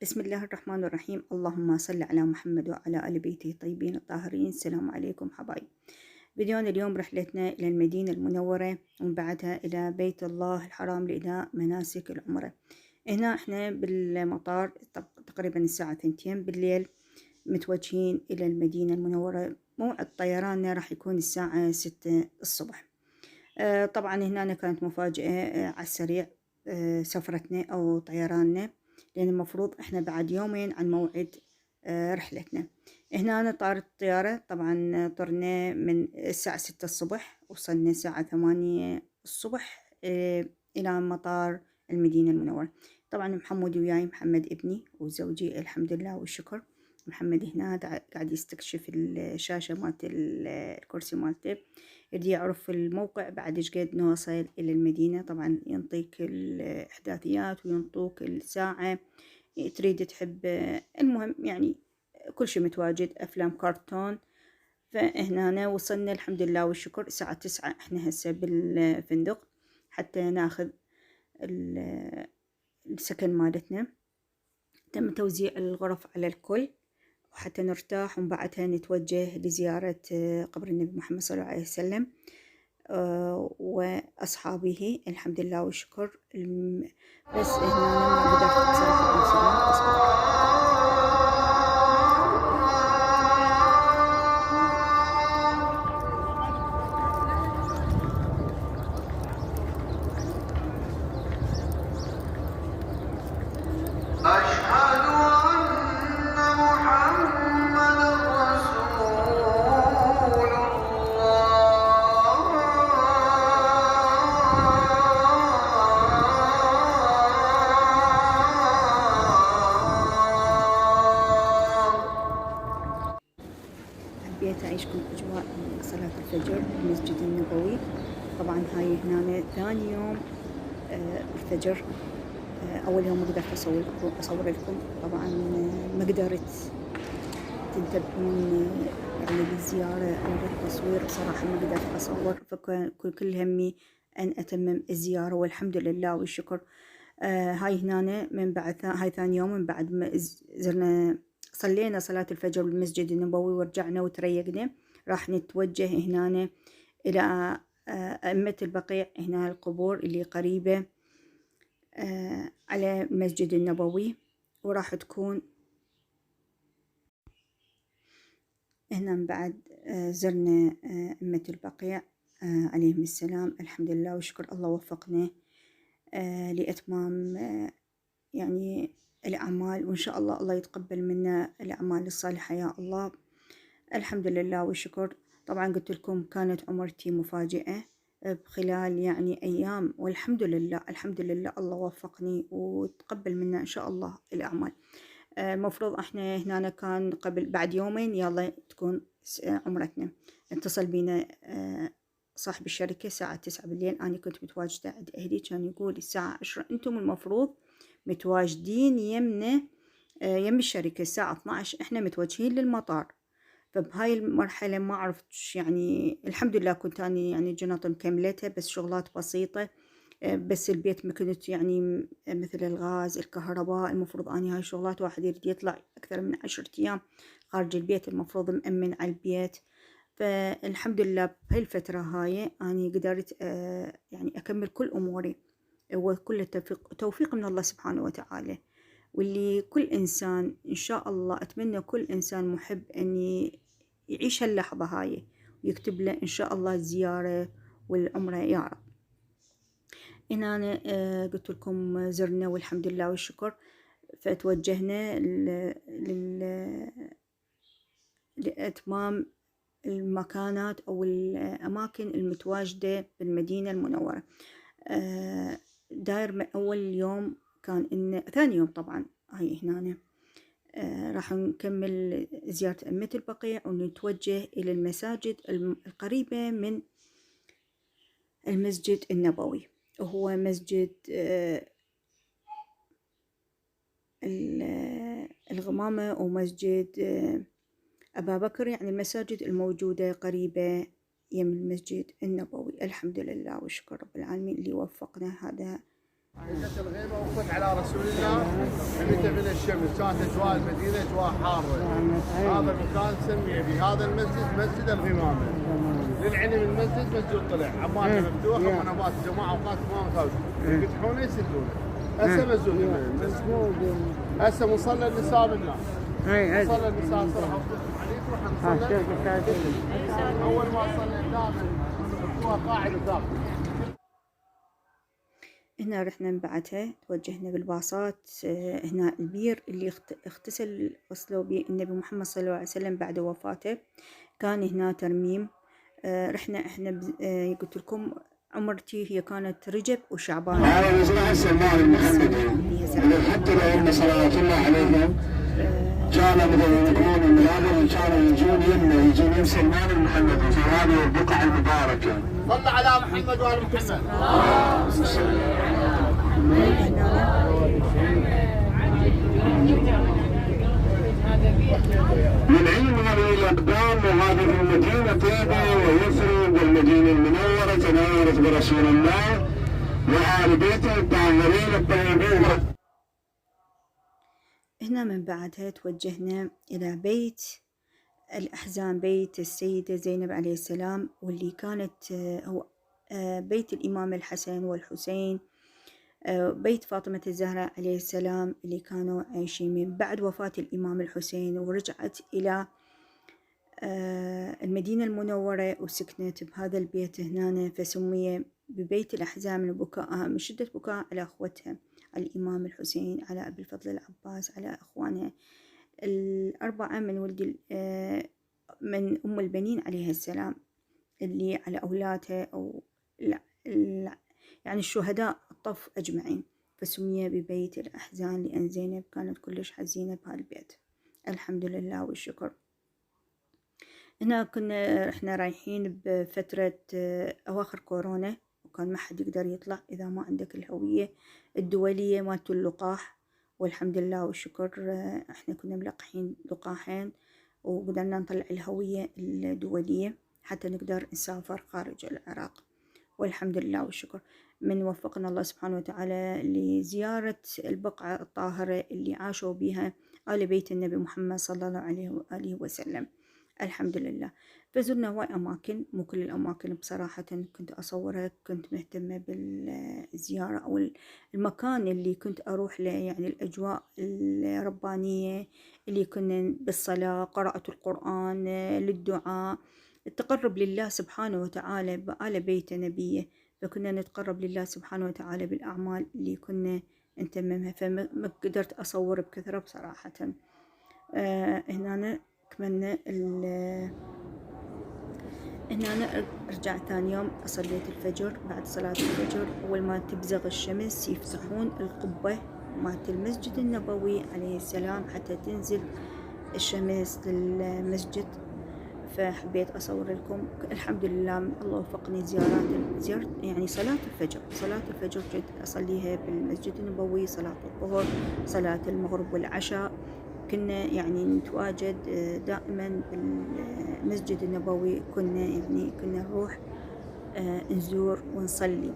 بسم الله الرحمن الرحيم. اللهم صل على محمد وعلى آل بيته الطيبين الطاهرين. السلام عليكم حبايب. فيديونا اليوم رحلتنا إلى المدينة المنورة ومن بعدها إلى بيت الله الحرام لأداء مناسك العمرة. هنا احنا بالمطار تقريبا الساعة 2 بالليل متوجهين إلى المدينة المنورة. موعد طيراننا راح يكون الساعة 6 الصبح. طبعا هنا كانت مفاجأة على السريع سفرتنا أو طيراننا، لأن المفروض إحنا بعد يومين عن موعد رحلتنا. هنا طارت الطيارة، طبعا طرنا من الساعة 6 الصبح، وصلنا الساعة 8 الصبح إلى مطار المدينة المنورة. طبعا محمد وياي، محمد ابني وزوجي الحمد لله والشكر. محمد هنا قاعد يستكشف الشاشة مالت الكرسي مالته، يريد يعرف الموقع بعد ايش قد نوصل إلى المدينة. طبعا ينطيك الإحداثيات وينطوك الساعة تريد تحب، المهم يعني كل شيء متواجد، أفلام كرتون. فهنا وصلنا الحمد لله والشكر الساعة 9. احنا هسه بالفندق حتى ناخذ السكن مالتنا. تم توزيع الغرف على الكل وحتى نرتاح، ومن بعدها نتوجه لزيارة قبر النبي محمد صلى الله عليه وسلم وأصحابه الحمد لله والشكر. بس هنا ما قدرت أتصرف. أشهد أن محمدًا رسول الله. حبيت أعيشكم أجواء صلاة الفجر بالمسجد النبوي. طبعا هاي هنا ثاني يوم الفجر. أول يوم ما قدرت أصور لكم، طبعا ما قدرت تنتبهون يعني بالزيارة أو بالتصوير، صراحة ما قدرت أصور، فكان كل همي أن أتمم الزيارة والحمد لله والشكر. هاي هنا من بعد هاي ثاني يوم من بعد ما زرنا صلينا صلاة الفجر بالمسجد النبوي ورجعنا وتريقنا، راح نتوجه هنا إلى أئمة البقيع، هنا القبور اللي قريبة على المسجد النبوي، وراح تكون هنا. من بعد زرنا أئمة البقيع عليهم السلام، الحمد لله والشكر. الله وفقنا لإتمام يعني الأعمال، وإن شاء الله الله يتقبل منا الأعمال الصالحة يا الله. الحمد لله والشكر. طبعا قلت لكم كانت عمرتي مفاجئة بخلال يعني أيام، والحمد لله الحمد لله الله وفقني وتقبل منا إن شاء الله الأعمال. المفروض احنا هنا كان قبل بعد يومين يلا تكون عمرتنا. اتصل بينا صاحب الشركة الساعة 9 بالليل، أنا كنت متواجدة عند أهلي، كان يقول الساعة 10 أنتم المفروض متواجدين يمنا يم الشركة الساعة 12 احنا متوجهين للمطار. فبهاي المرحلة ما عرفت يعني، الحمد لله كنت أنا يعني جنط مكملتها، بس شغلات بسيطة. بس البيت ما كنت يعني مثل الغاز الكهرباء، المفروض أني هاي شغلات واحد يريد يطلع أكثر من 10 أيام خارج البيت، المفروض مأمن على البيت. فالحمد لله بهاي الفترة هاي أني قدرت يعني أكمل كل أموري، وكل التوفيق من الله سبحانه وتعالى. واللي كل إنسان إن شاء الله أتمنى كل إنسان محب أن يعيش هاللحظة هاي ويكتب له إن شاء الله الزيارة والعمرة يا رب. هنا أنا قلت لكم زرنا والحمد لله والشكر. فتوجهنا لإتمام المكانات أو الأماكن المتواجدة بالمدينة المنورة. داير أول يوم كان إن ثاني يوم طبعا هاي هنا راح نكمل زيارة أئمة البقيع ونتوجه إلى المساجد القريبة من المسجد النبوي، وهو مسجد الغمامة ومسجد أبا بكر، يعني المساجد الموجودة قريبة يم المسجد النبوي. الحمد لله والشكر رب العالمين اللي وفقنا هذا اجت الغيمه وقفت على رسول الله متى من الشمس، كانت اجواء المدينه اجواء حاره. هذا المكان سمي بهذا المسجد مسجد الغمامه. للعلم المسجد مسجد طلع، عمارته مفتوحه ومنابات جماعه اوقات ما مساوي يفتحونه يسدونه. هسه مسجد المسجد. هسه مصلى النساء بالناس. مصلى النساء صراحه عليك روح نصلي. اول ما صلينا هو قاعد وداخل. هنا رحنا من بعدها توجهنا بالباصات هنا البير اللي اغتسل غسلوا به النبي محمد صلى الله عليه وسلم بعد وفاته، كان هنا ترميم. رحنا احنا قلت لكم عمرتي هي كانت رجب وشعبان. وهذا مصلحة سلمان المحمدي حتى لو هم صلوات الله عليهم كانوا مثلا يكونوا من هذا كانوا يجون يم سلمان المحمدي في هذه البقعة المباركة. صل على محمد وآل محمد. من علم هذه الأقدام وهذه المدينة طيبة ويثرب والمدينة المنورة تنورت برسول الله وآل بيته الطاهرين الطيبين. هنا من بعدها توجهنا إلى بيت الأحزان، بيت السيدة زينب عليه السلام، واللي كانت هو بيت الإمام الحسن والحسين، بيت فاطمة الزهراء عليه السلام اللي كانوا عايشين من بعد وفاة الإمام الحسين، ورجعت إلى المدينة المنورة وسكنت بهذا البيت هنا، فسمي ببيت الأحزان من بكائها، من شدة بكاء على أخوتها، على الإمام الحسين، على أبي الفضل العباس، على أخوانها الأربعة من ولد من أم البنين عليه السلام، اللي على أولادها أو يعني الشهداء الطف أجمعين، فسمي ببيت الأحزان لأن زينب كانت كلش حزينة بهالبيت. الحمد لله والشكر. هنا كنا احنا رايحين بفترة أواخر كورونا، وكان ما حد يقدر يطلع إذا ما عندك الهوية الدولية مالت اللقاح، والحمد لله والشكر احنا كنا ملقحين لقاحين وقدرنا نطلع الهوية الدولية حتى نقدر نسافر خارج العراق، والحمد لله والشكر. من وفقنا الله سبحانه وتعالى لزيارة البقعة الطاهرة اللي عاشوا بها آل بيت النبي محمد صلى الله عليه وآله وسلم، الحمد لله. فزرنا هواي أماكن، مو كل الأماكن بصراحة كنت أصورها، كنت مهتمة بالزيارة أو المكان اللي كنت أروح له، يعني الأجواء الربانية اللي كنا بالصلاة، قراءة القرآن، للدعاء، التقرب لله سبحانه وتعالى بآل بيت نبيه، فكنا نتقرب لله سبحانه وتعالى بالأعمال اللي كنا نتممها، فما قدرت أصور بكثرة بصراحة. هنا كملنا هنا رجعت ثاني يوم صليت الفجر. بعد صلاة الفجر أول ما تبزغ الشمس يفتحون القبة مالت المسجد النبوي عليه السلام حتى تنزل الشمس للمسجد، فحبيت أصور لكم. الحمد لله الله وفقني زيارة يعني صلاة الفجر كنت أصليها بالمسجد النبوي، صلاة الظهر، صلاة المغرب والعشاء، كنا يعني نتواجد دائما بالمسجد النبوي، كنا نروح نزور ونصلي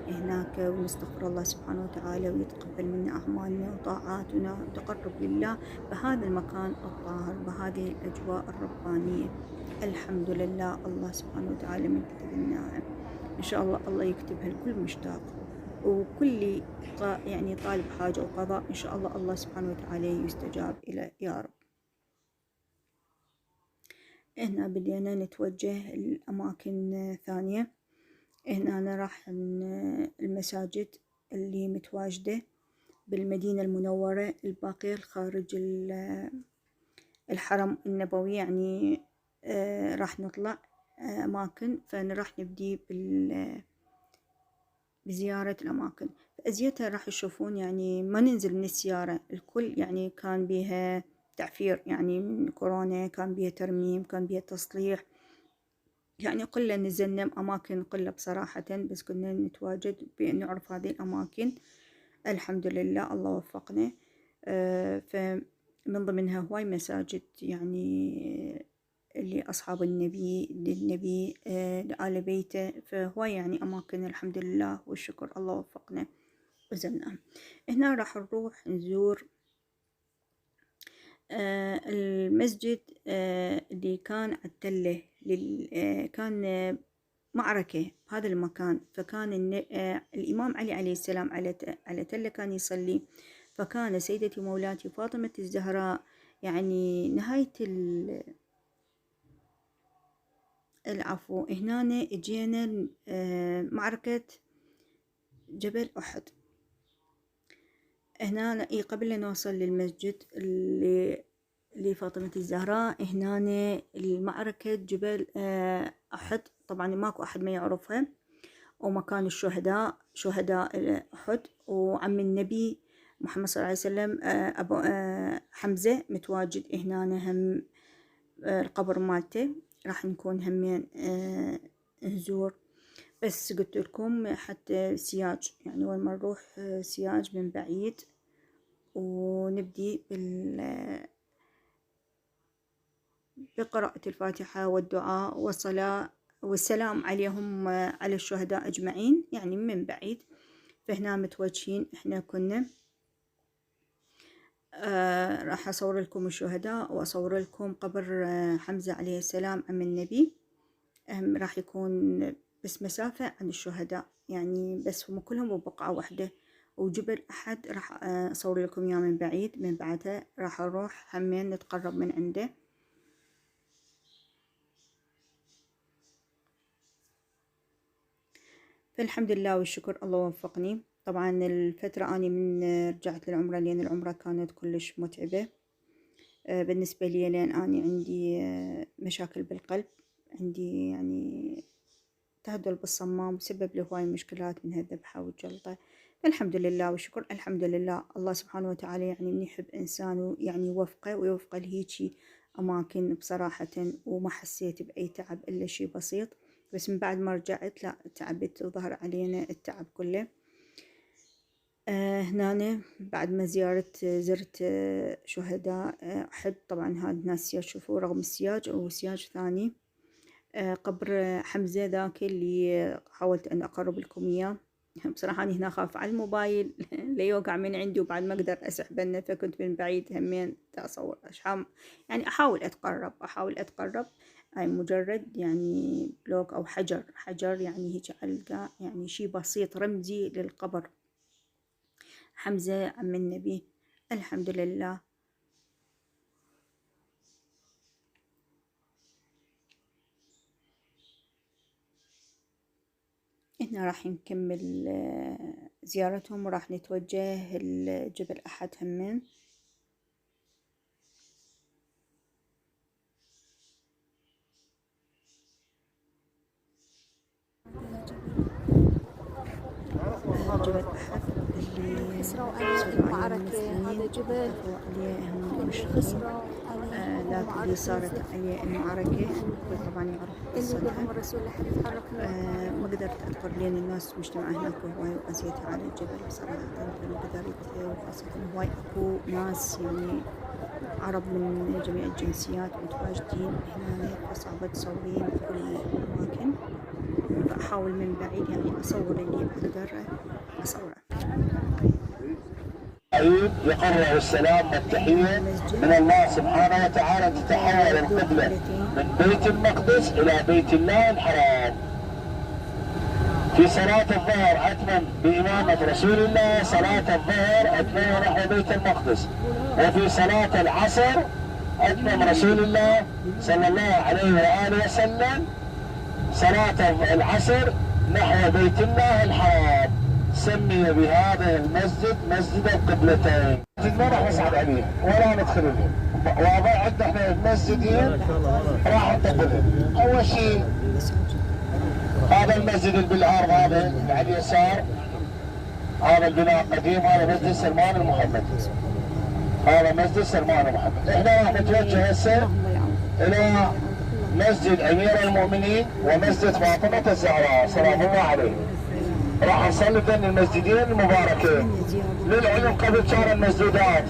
هناك ونستغفر الله سبحانه وتعالى ويتقبل منا أعمالنا وطاعاتنا وتقرب لله بهذا المكان الطاهر بهذه الأجواء الربانية. الحمد لله الله سبحانه وتعالى من كتب لنا إن شاء الله الله يكتبها لكل مشتاق، وكل يعني طالب حاجة وقضاء إن شاء الله الله سبحانه وتعالى يستجاب إلى يا رب. هنا بدينا نتوجه لأماكن ثانية. هنا راح المساجد اللي متواجدة بالمدينة المنورة، الباقي خارج الحرم النبوي، يعني راح نطلع أماكن، فراح نبدي بزيارة الأماكن. فأزيتها راح تشوفون يعني ما ننزل من السيارة، الكل يعني كان بيها تعفير، يعني من كورونا كان بيها ترميم، كان بيها تصليح، يعني قلة نزلنا أماكن قلة بصراحة، بس كنا نتواجد بأن نعرف هذه الأماكن. الحمد لله الله وفقنا. فمن ضمنها هواي مساجد يعني اللي أصحاب النبي للنبي لآل بيته، فهواي يعني أماكن الحمد لله والشكر الله وفقنا. وزرناه. هنا راح نروح نزور المسجد اللي كان عالتلة، كان معركة بهذا المكان، فكان الإمام علي عليه السلام على تلة كان يصلي، فكان سيدتي مولاتي فاطمة الزهراء يعني نهاية العفو هنا اجينا معركة جبل أحد. هنا قبل لا نوصل للمسجد اللي فاطمة الزهراء، هنا المعركة جبل أحد، طبعا ماكو أحد ما يعرفها، ومكان الشهداء، شهداء أحد، وعم النبي محمد صلى الله عليه وسلم أبو حمزة متواجد هنا، هم القبر مالته راح نكون همين نزور. بس قلت لكم حتى سياج، يعني وين ما نروح سياج من بعيد، ونبدي بقراءة الفاتحة والدعاء والصلاة والسلام عليهم على الشهداء أجمعين، يعني من بعيد. فهنا متوجهين احنا كنا. راح أصور لكم الشهداء وأصور لكم قبر حمزة عليه السلام عم النبي، راح يكون بس مسافة عن الشهداء، يعني بس هم كلهم ببقعة واحدة. وجبل أحد راح أصور لكم إياه من بعيد، من بعدها راح أروح همين نتقرب من عنده. فالحمد لله والشكر، الله وفقني. طبعا الفترة أني من رجعت للعمرة، لأن العمرة كانت كلش متعبة بالنسبة لي، لأن أني عندي مشاكل بالقلب، عندي يعني تهدل بالصمام، وسبب لي هواي مشكلات من الذبحة والجلطة. فالحمد لله والشكر، الحمد لله. الله سبحانه وتعالى يعني من يحب إنسان يعني يوفقه ويوفقه لهيجي أماكن بصراحة، وما حسيت بأي تعب إلا شي بسيط. بس من بعد ما رجعت لا، تعبت وظهر علينا التعب كله. هنا بعد ما زرت شهداء أحد، طبعا هذا الناس يشوفوا رغم السياج أو سياج ثاني، قبر حمزة ذاك اللي حاولت أن أقرب لكم إياه. بصراحة أنا هنا خاف على الموبايل ليوقع من عندي، وبعد ما أقدر أسحبنه، فكنت من بعيد همين أصور يعني أحاول أتقرب. هاي مجرد يعني بلوك أو حجر يعني هيك علقة، يعني شي بسيط رمزي للقبر حمزة عم النبي. الحمد لله. هنا راح نكمل زيارتهم، وراح نتوجه لجبل أحد همين. جبل أحد اللي خسروا عليه المعركة، هذا جبل خسروا عليه اللي صارت عليه المعركة، طبعا يعرف قصتها. الرسول لحد يتحرك. ما قدرت أذكر لين الناس مجتمعة هناك هواي، وأزيت على الجبل بصراحة، ما قدرت، وخاصة هواي أكو ناس يعني عرب من جميع الجنسيات متواجدين هنا، فصعب تصورين كل الأماكن. فأحاول من بعيد يعني أصور اللي أقدر أصوره. يقرر السلام والتحية من الله سبحانه وتعالى، تتحول القبلة من بيت المقدس إلى بيت الله الحرام. في صلاة الظهر أتمم بإمامة رسول الله صلاة الظهر، أتمم نحو بيت المقدس. وفي صلاة العصر أتمم رسول الله صلى الله عليه وآله وسلم صلاة العصر نحو بيت الله الحرام. سمي بهذا المسجد مسجد القبلتين. ما راح نصعد عليه ولا ندخل له، واضح عندنا احنا مسجدين راح ننتقلهم. اول شيء هذا المسجد اللي بالعرض، هذا اللي على اليسار، هذا البناء القديم، هذا مسجد سلمان المحمدي، هذا مسجد سلمان المحمدي. احنا راح نتوجه هسه الى مسجد امير المؤمنين ومسجد فاطمة الزهراء سلام الله عليه. راح نصلي بين المسجدين المباركين. للعلم قبل كان المسجدات،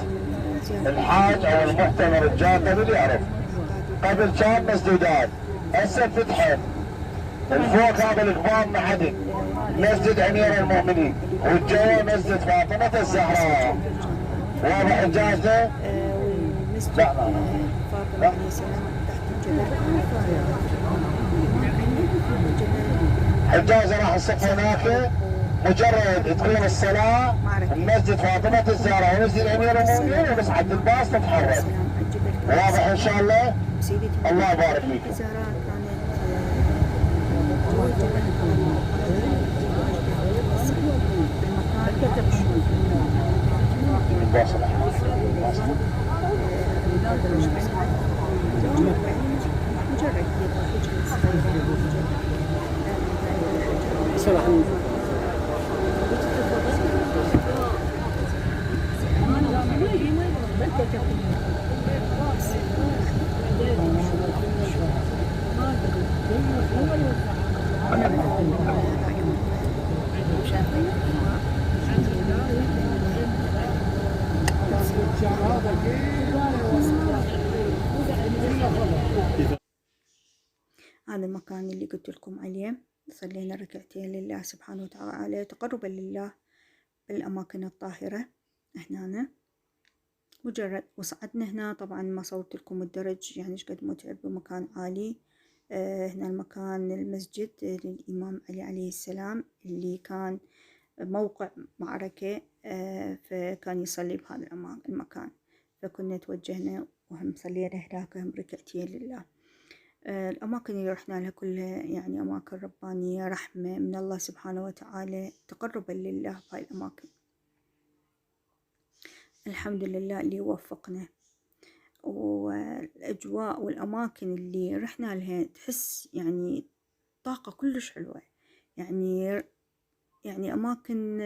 الحاج او المحتمر الجاي قبل يعرف، قبل كان مسجدات، هسه فتحت الفوق هذا القباب معدن مسجد امير المؤمنين، والجوا مسجد فاطمه الزهراء. واضح الجازه؟ والمسجد لا. فاطمة عليه السلام تحت الجبل. الجازه راح تصف هناك، مجرد تقيم الصلاه مسجد فاطمه الزهراء ومسجد امير المؤمنين ومسعد الباص تتحرك. واضح ان شاء الله؟ الله يبارك فيكم. الزهراء كانت جوا جبل هذا المكان اللي قلت لكم عليه. صلينا ركعتين لله سبحانه وتعالى تقربا لله بالأماكن الطاهرة. هنا مجرد وصعدنا هنا، طبعا ما صورت لكم الدرج يعني ايش قد متعب، بمكان عالي. هنا المكان المسجد للإمام علي عليه السلام اللي كان موقع معركة، فكان يصلي بهذا المكان، فكنا توجهنا وهم صلينا هناك هم ركعتين لله. الأماكن اللي رحنا لها كلها يعني أماكن ربانية، رحمة من الله سبحانه وتعالى، تقربا لله بهاي الأماكن. الحمد لله اللي وفقنا. والأجواء والأماكن اللي رحنا لها تحس يعني طاقة كلش حلوة، يعني أماكن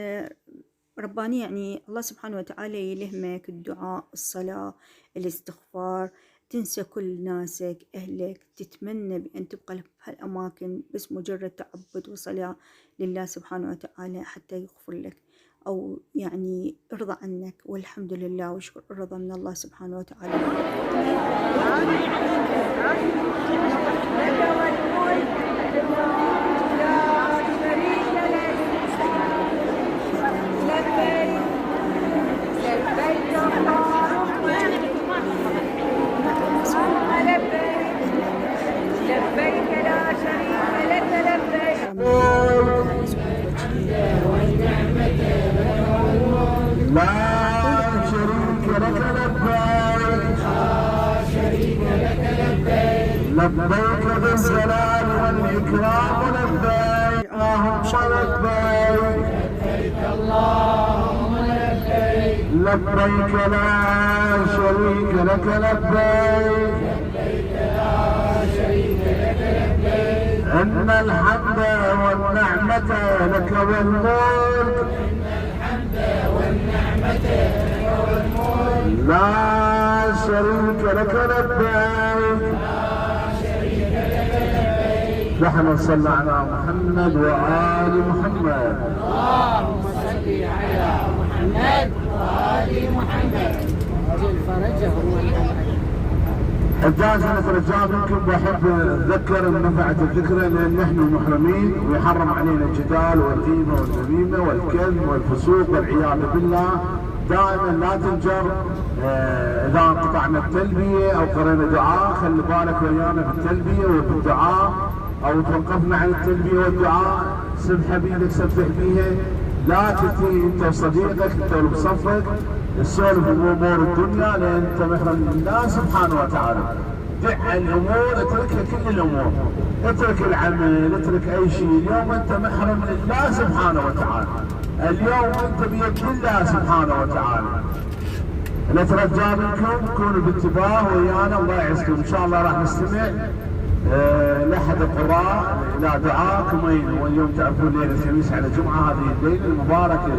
ربانية، يعني الله سبحانه وتعالى يلهمك الدعاء، الصلاة، الاستغفار، تنسى كل ناسك أهلك، تتمنى بأن تبقى بهالأماكن بس مجرد تعبد وصلاة لله سبحانه وتعالى حتى يغفر لك أو يعني ارضى عنك. والحمد لله وشكر الرضا من الله سبحانه وتعالى. لبيك بالجلال والإكرام لبيك اللهم لبيك، اللهم لبيك، لبيك لا شريك لك لبيك، إن الحمد والنعمة لك والملك، لا شريك لك لبيك. نحن صلى على محمد وآل محمد. اللهم صل على محمد وآل محمد. جل فرجهم والحمد. الجائزة مثل الجواب يمكن بحب اتذكر ان نفعت الذكرى لان نحن محرمين ويحرم علينا الجدال والغيبه والنميمه والكذب والفسوق والعياذ بالله. دائما لا تنجر اذا انقطعنا التلبيه او قرينا دعاء، خلي بالك ويانا بالتلبيه وبالدعاء، او توقفنا عن التلبيه والدعاء سبحه بيدك سبح بيها، لا تنتهي انت وصديقك انت وبصفك تسولف بامور الدنيا لان انت محرم لله سبحانه وتعالى. دع الامور، اتركها كل الامور، اترك العمل، اترك اي شيء. اليوم انت محرم لله سبحانه وتعالى، اليوم انت بيد الله سبحانه وتعالى. نترجى منكم كونوا بانتباه ويانا، الله يعزكم. ان شاء الله راح نستمع لاحد القراء الى دعاء كمين، واليوم تعرفون ليله الخميس على جمعه، هذه الليله المباركه